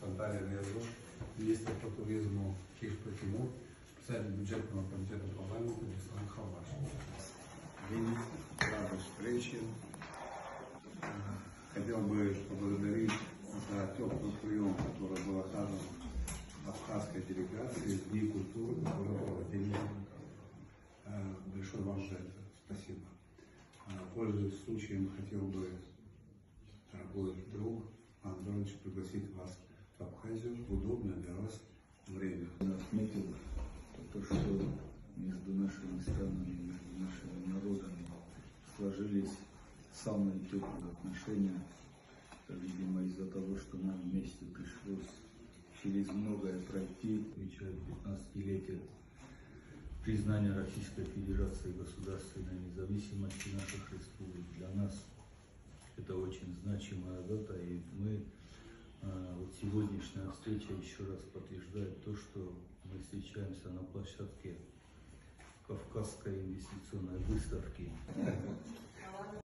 Наталія Резо, міністр по туризму Київського Тимур, председатель бюджетного комитета парламента Руслан Хаваш. Рада встречи. Хотел бы поблагодарить за теплый прием, который был оказан абхазской делегации, Дни культуры, которые проводили. Большое вам за это спасибо. Пользуясь случаем, хотел бы, дорогой друг Андронович, пригласить вас в Абхазию в удобное для вас время. Я отметил то, что между нашими странами, между нашими народами сложились самые теплые отношения, видимо, из-за того, что нам вместе пришлось через многое пройти. Отвечает 15-летие признания Российской Федерации государственной независимости наших республик. Для нас это очень значимая дата, и мы, вот сегодняшняя встреча еще раз подтверждает то, что мы встречаемся на площадке Кавказской инвестиционной выставки.